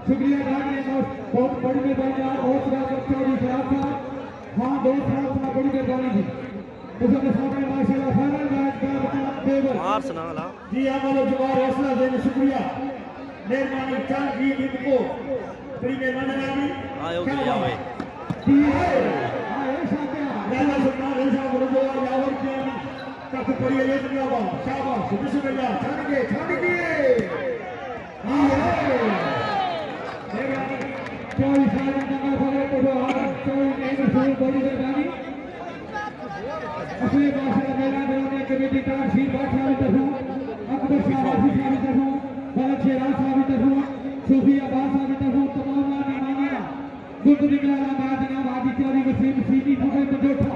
शुक्रिया बहुत बड़ी मेहरबानी बहुत खराब था हाँ बहुत खराब था बड़ी मेहरबानी थी उसके सामने माशाल्लाह फाइनल मैच का बेवल जी हमारे जवाब हौसला देने शुक्रिया मेहरबानी चांद की टीम को बड़ी मेहरबानी आगे आयो गया भाई जी है आए शाका राजा सुल्तान रेजा गुरुद्वारा यावर के तक पड़ी है जिंदाबाद शाबाश बिस्मिल्लाह छाड़ के हां है कोई सारे जगह पर तो कोई नहीं शुरू बड़ी मेहरबानी अपने माशाल्लाह मैदान में कमेटी का शीर बादशाह भी तरफों अकबर शाह भी तरफों बलद शेरा साहब भी तरफों सूफी अब्बास साहब भी तरफों तमाम मेहमानों गुड निकला मैं जनाब हाजी चौधरी वसीम सीधी फकर मजोठा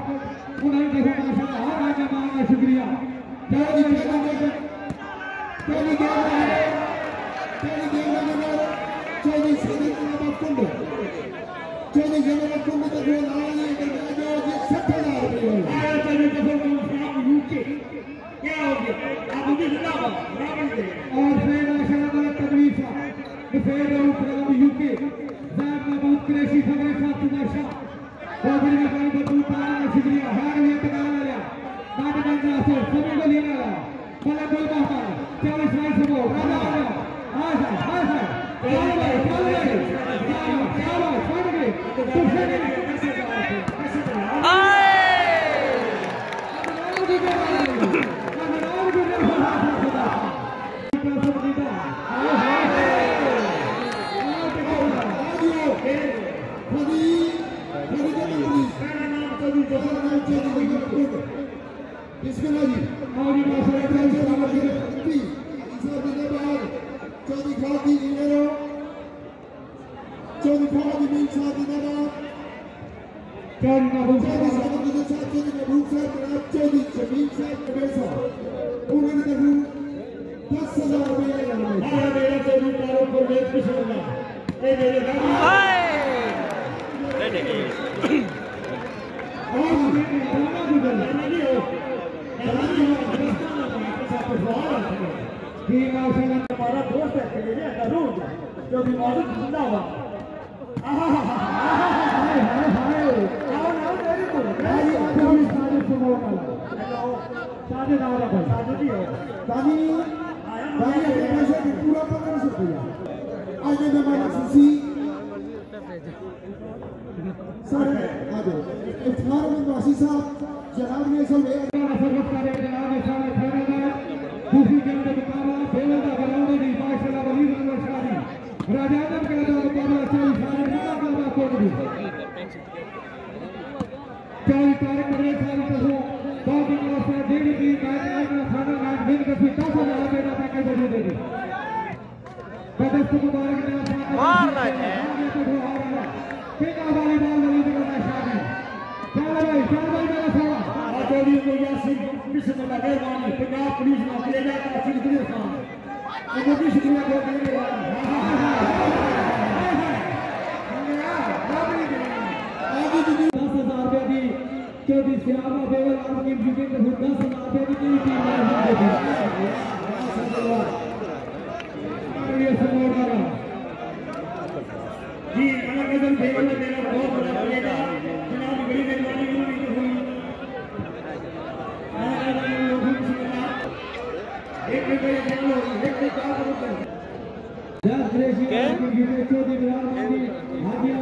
उन्हें देखो माशाल्लाह हर आगे मांगा शुक्रिया चौधरी साजिद कुंड चौधरी जनाब कुंड का जो नाम है जो 70,000 रुपए आया चले तो यूके क्या हो गया आप भी जिंदाबाद और फिर माशाल्लाह तकलीफा फिर प्रोग्राम यूके ज़ात महमूद कुरैशी फकर साहब सुदाशा बहुत बड़ी मेहरबानी बतूर पाना शुक्रिया हार ये टिकाल आया नाटक मंच से सभी को लेना है पहले कोई बात है 40 लाइन से वो राजा आ जा हमारा दोस्त है जरूर जो भी मौजूद जिंदा हुआ साजिद आ रहा है साजिद ही हो दादी पूरा 1500 रुपया आज में हमारा सीसी सर आ जाओ इफ्तार में वासी साहब जनाब ने सब सर्वत करे जनाब ने सारे फाइनल में दूसरी गेम का मुकाबला बेवल का ग्राउंड में माशाल्लाह वलीद और शारी राजा आदम का मुकाबला चल सारे मुकाबला कोड भी चल तारे मरे सारे तो बहुत दिन से देवी की मैच में खाना मैच विन कर 10,000 रुपए का पैकेज दे देगी बदस्त मुबारक ने मार रहा है ठीक है वाली बॉल वलीद का शारी चल भाई मेरा सारा चौधरी को यासिन बिस्मिल्लाह मेहरबानी पंजाब पुलिस में ले जाता है सिद्धू खान बहुत शुक्रिया को देने वाला आगे भी 10,000 रुपए की चौधरी सियामा बेवल आपकी जीते तो 10,000 रुपए की टीम ये सपोर्ट करा जी मनोरंजन बेवल ने मेरा बहुत बड़ा प्लेयर जनाब बड़ी मेहरबानी हुई एक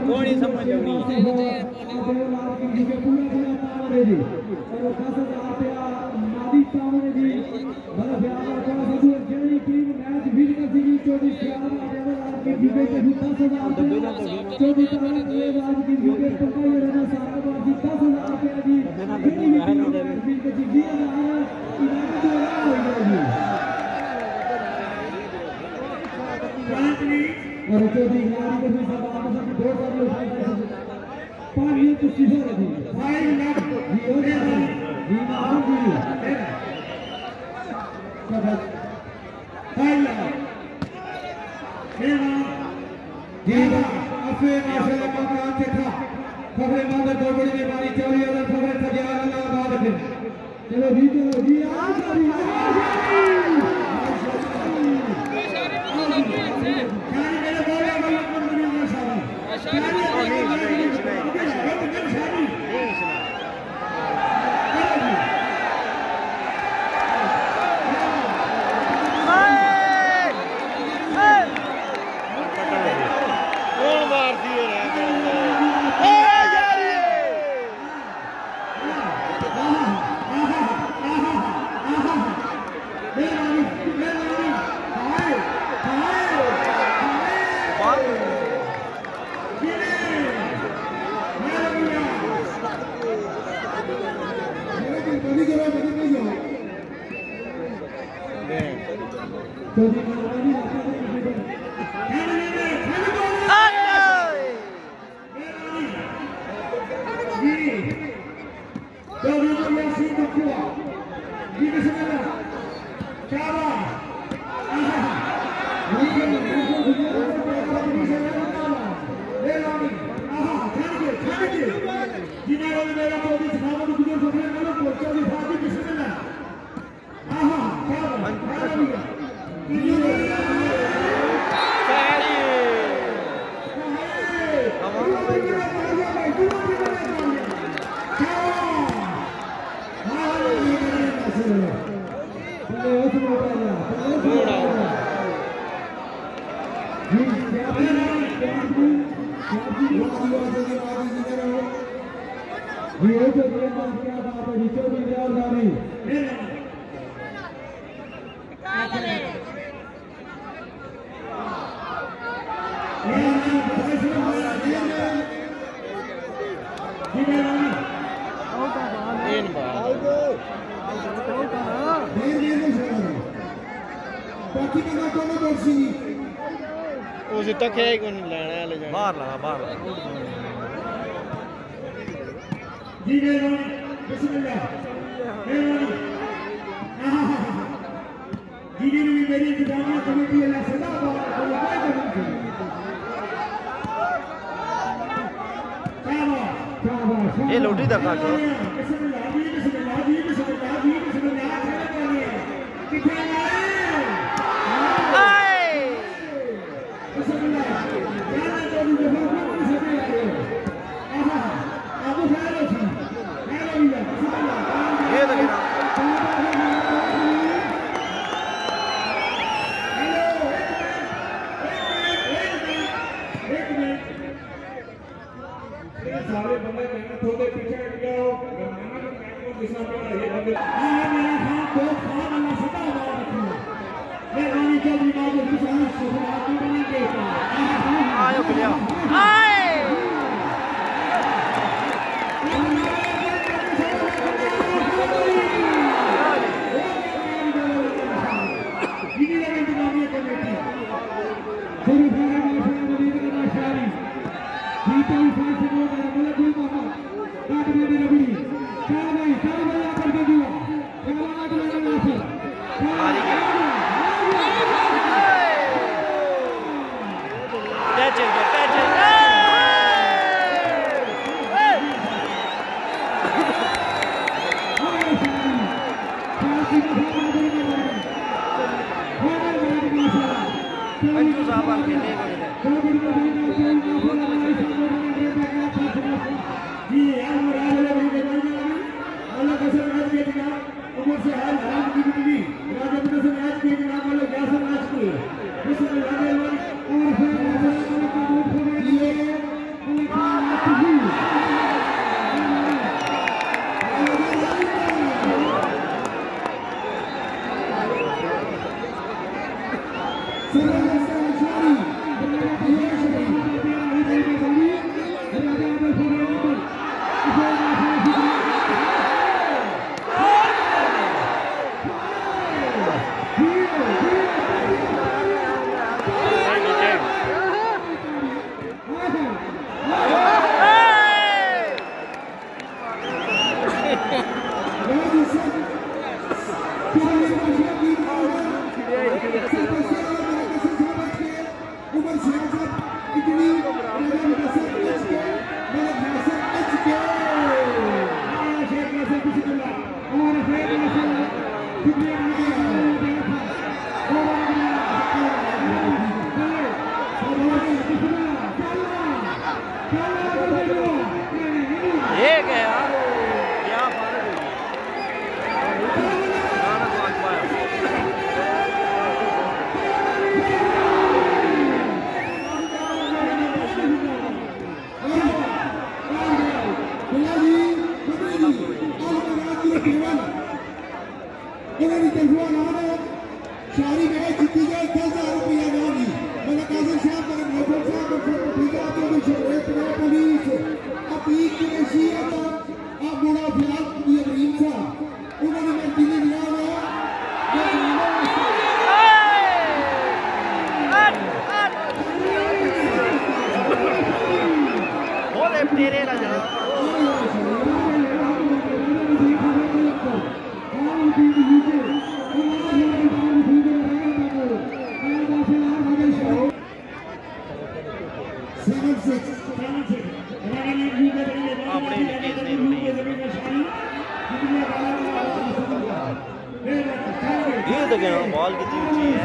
कोई समझ नहीं चलो ये लोटी दखा दो इन्होंने तरफुआ नाम शारी में जीती गई 10,000 रुपया होगी मैंने काजल साहब पर मोहम्मद साहब पर ठीक है आपको भी शुक्रिया पुलिस अपील की नसीहत अब मुड़ा फिलहाल ये रीम साहब उन्होंने मैं दिल्ली लिया हुआ बोले तेरे ना जा ये तो क्या बॉल कितनी ऊंची है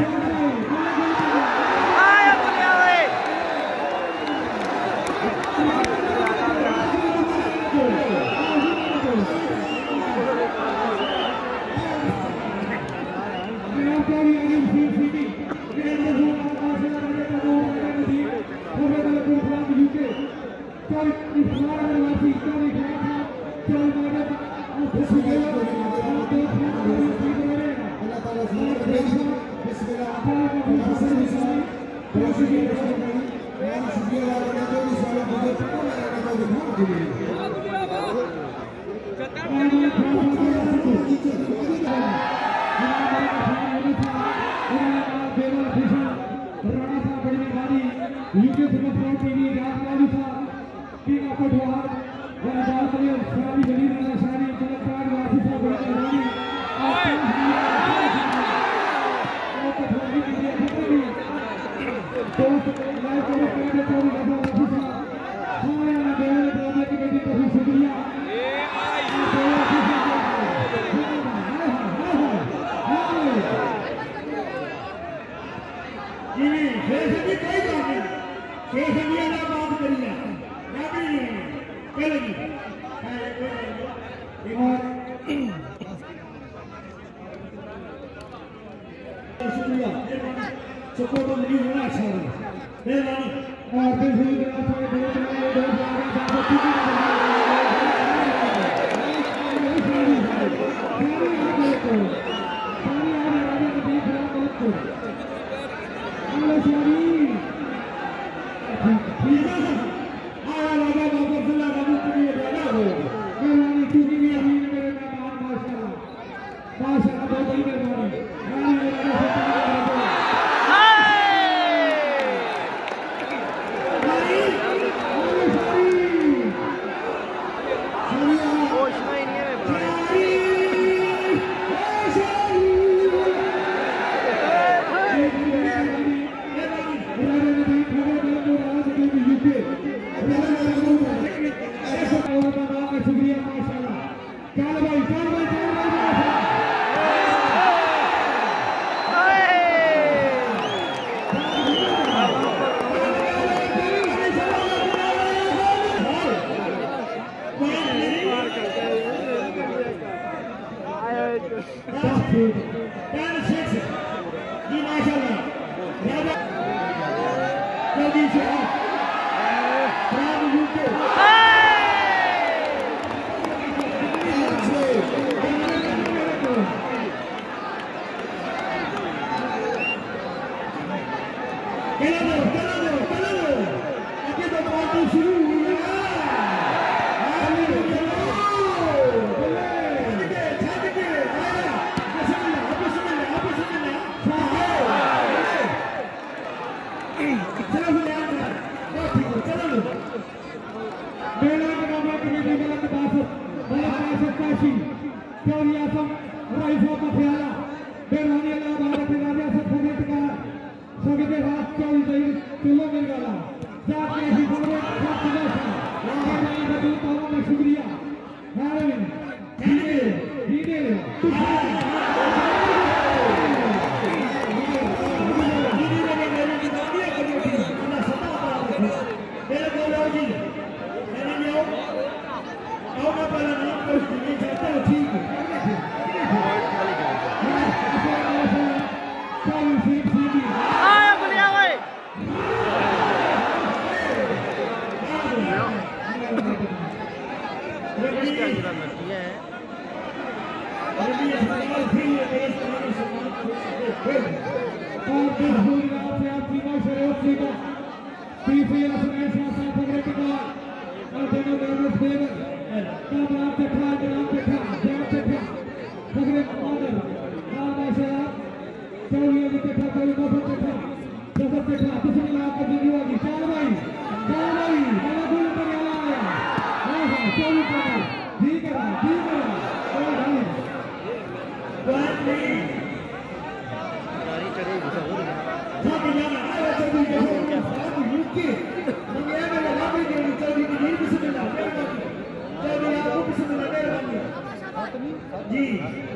Thank you.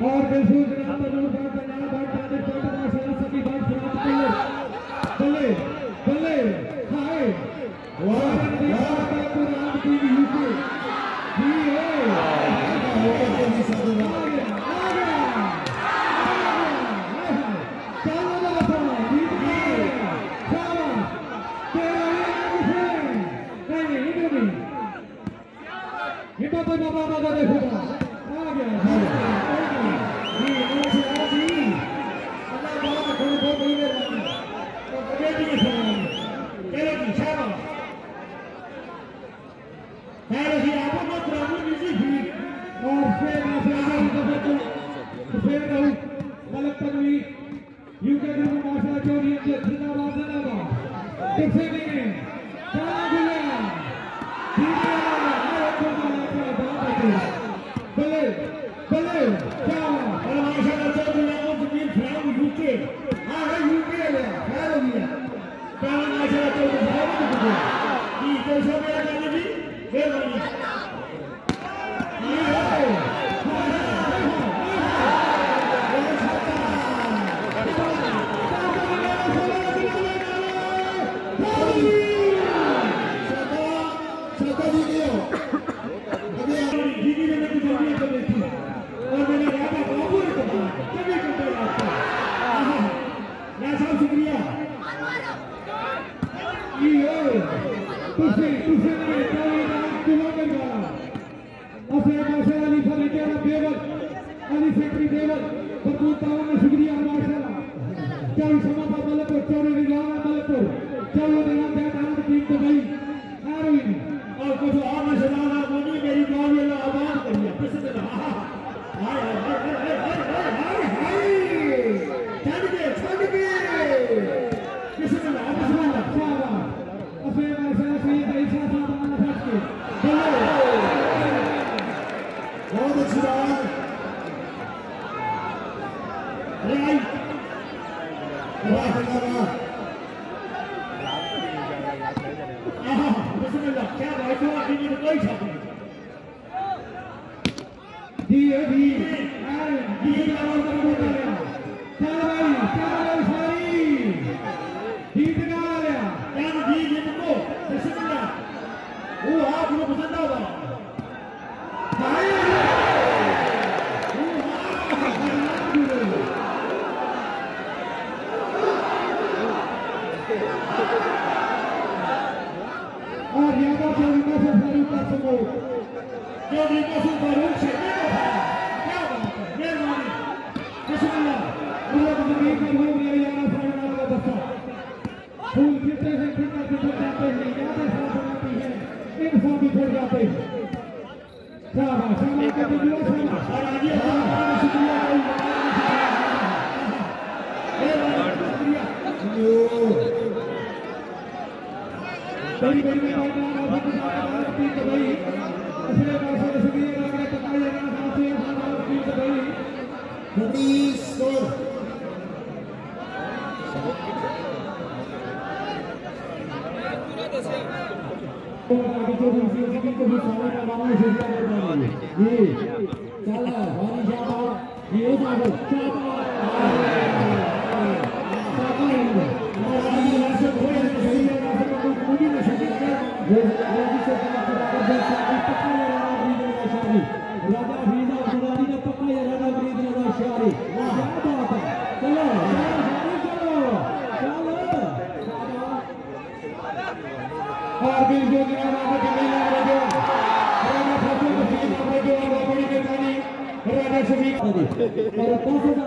और 10,000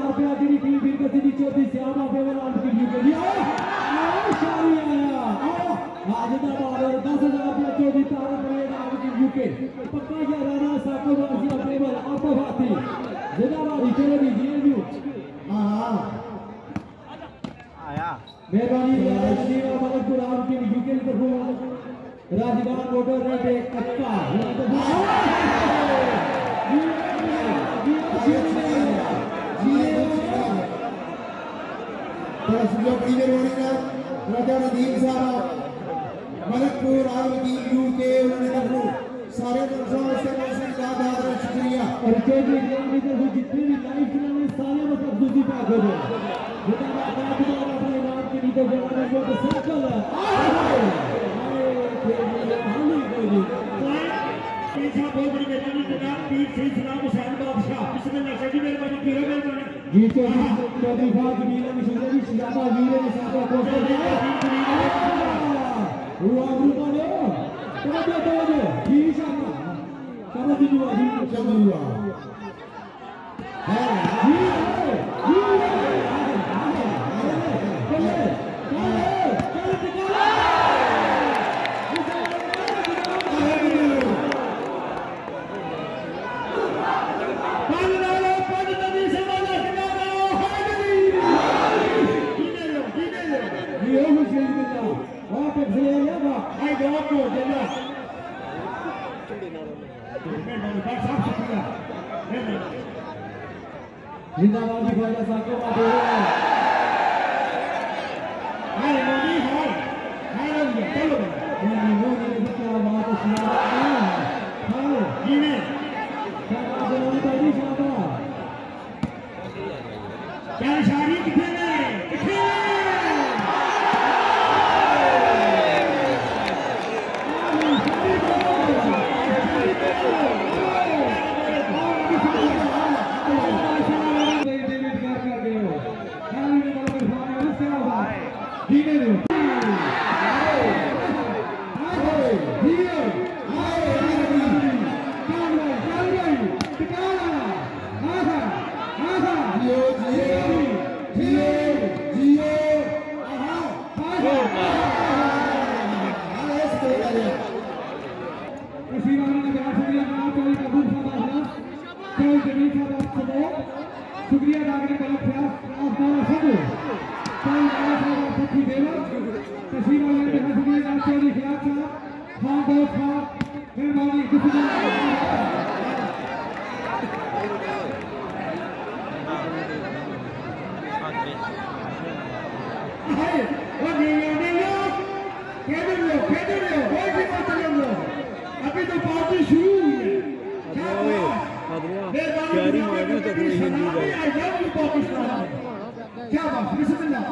रुपया की टीम की चौथी श्यामा बेवल मेहरबानी राजदीवा मलकपुर आपकी यूके की तरफ राजदीवान वोटर रेड एक कच्चा मलकपुर आपकी यूके सारे शुक्रिया और जितने भी लाइव चलाने सारे मतलब दूसरी पाक हो गए तो जवाना जो तो सर्कल है पीछा बहुत बड़ी बेटी जनाब पीर सही सलाम हुसैन बादशाह बिस्मिल्लाह सजी मेहरबानी कीरो मेहरबानी जी चौधरी फाज मीना मिशुदा जी शाका वीरे ने साथ कोशिश की हुआ ग्रुप ने तो जी शाका समझ हुआ जी समझ हुआ है जिंदाबाद जी भाई साको बात हो रहा है अरे मोदी हाय चलो मोदी ने क्या बात है सुना हां जी ने शाबाश मोदी भाई शाबाश क्या शारी किथे ने शुक्रिया अदा करने वाला प्रयास तस्वीर वाले में शुक्रिया चौधरी खिलाफ साहब हाँ बहुत हाँ मेहरबानी अभी तो पार्टी शुरू हुई है शारी मारना तो कोई हिंदी है क्या बात बिस्मिल्लाह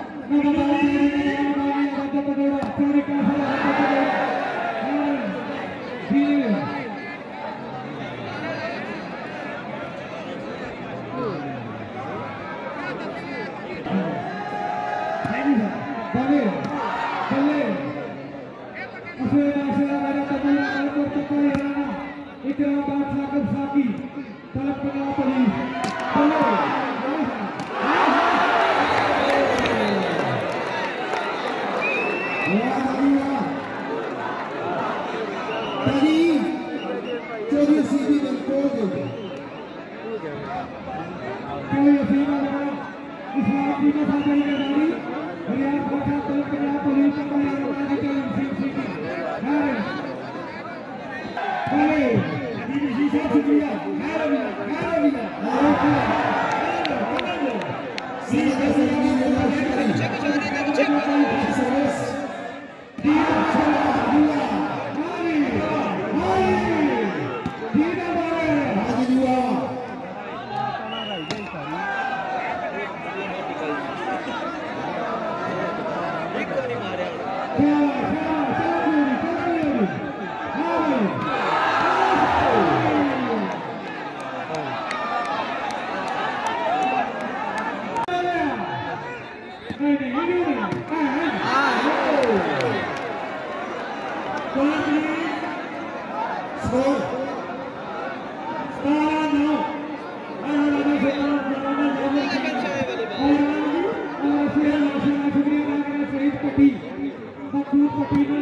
शुक्रिया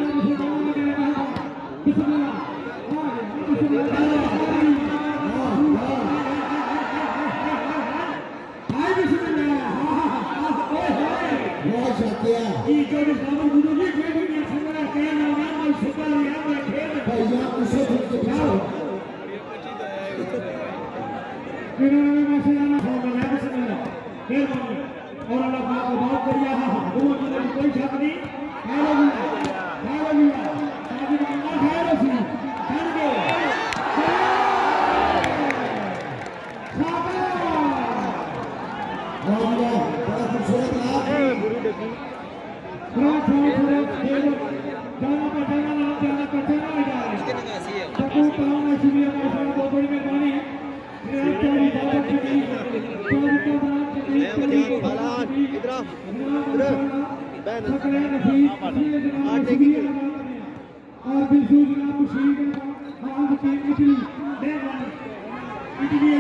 ये जो दसंबर गुरुजी खेल में संगरा कहना नाम और सुपर यहाँ में खेल भाई यहाँ उसे खेल के जाओ इन्होंने माशाल्लाह ना फॉर्म में लाके संगरा खेल में और अल्लाह पाक को बहुत बढ़िया है वो जिन्हें कोई शक नहीं साजिद मंगा खैर रसी कर गए शाका वाह बड़ा खूबसूरत लाभ जाना पटाना जा रहा है सबको तमाम शुक्रिया माशाल्लाह बहुत बड़ी मेहरबानी तेरी दावत की चौधरी के बाद और बिल्कुल जनाब मुशीद हां टीम इटली इटली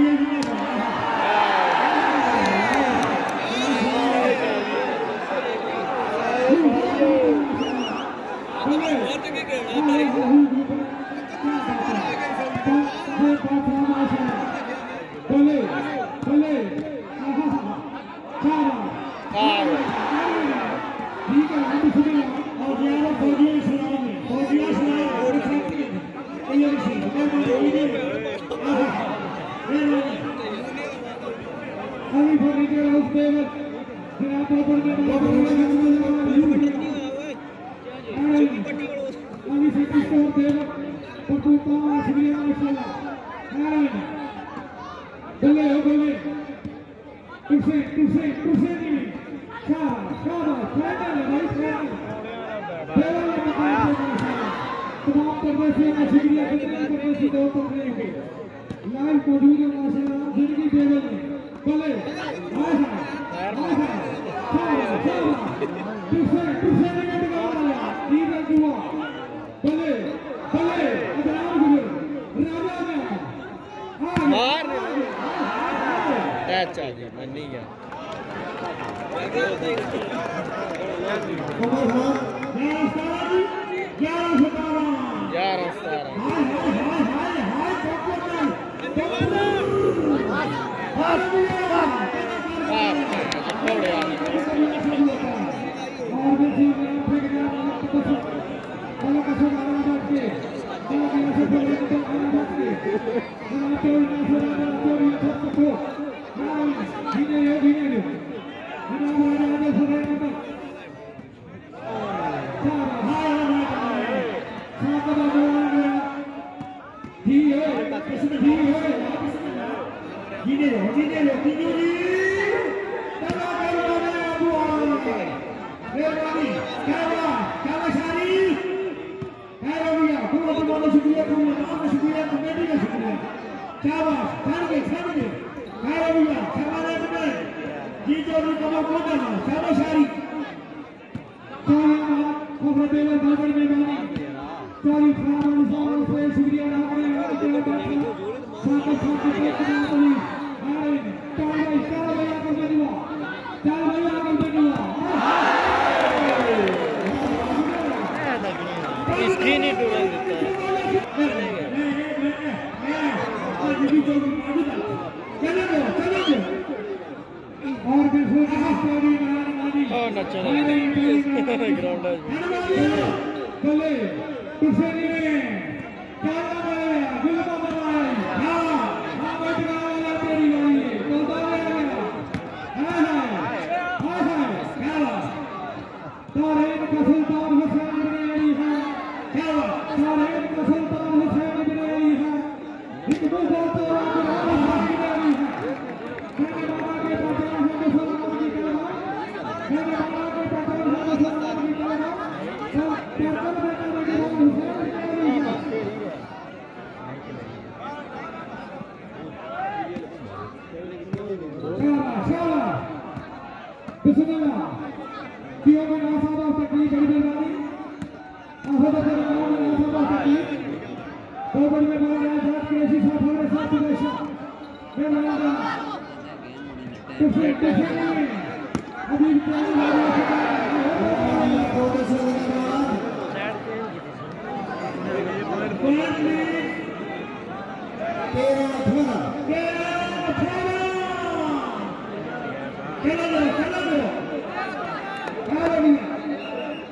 Hallelujah.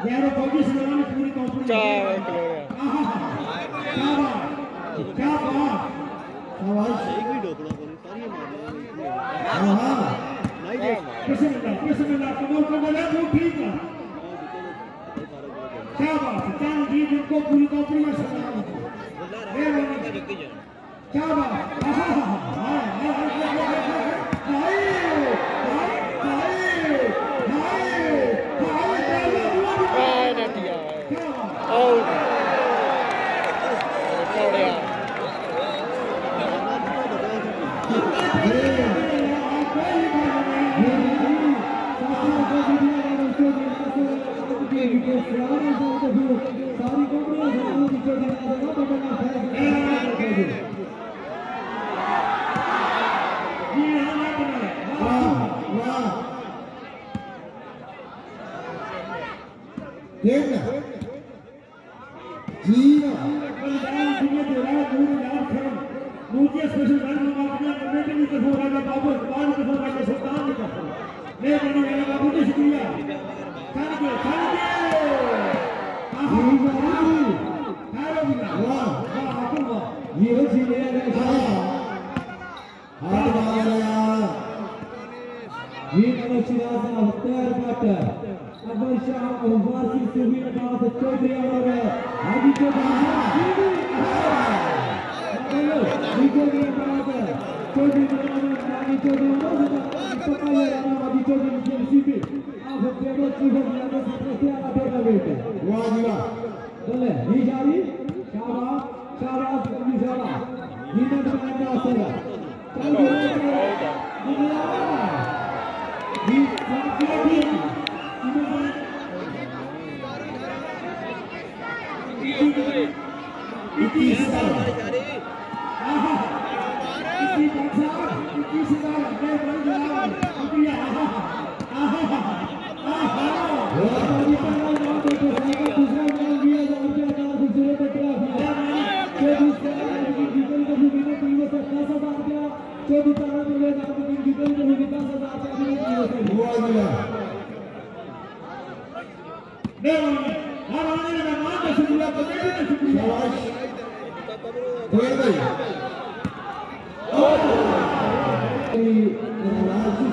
यार फौजी सलाम पूरी कंपनी क्या बात आवाज एक भी ढोकड़ा को सारी मार नहीं बिस्मिल्लाह कमाल को बोला वो ठीक है क्या बात है जान जी जिनको पूरी कंपनी में सलाम क्या बात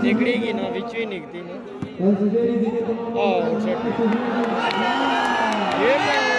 निकलेगी ना बीच में निकलती ना ये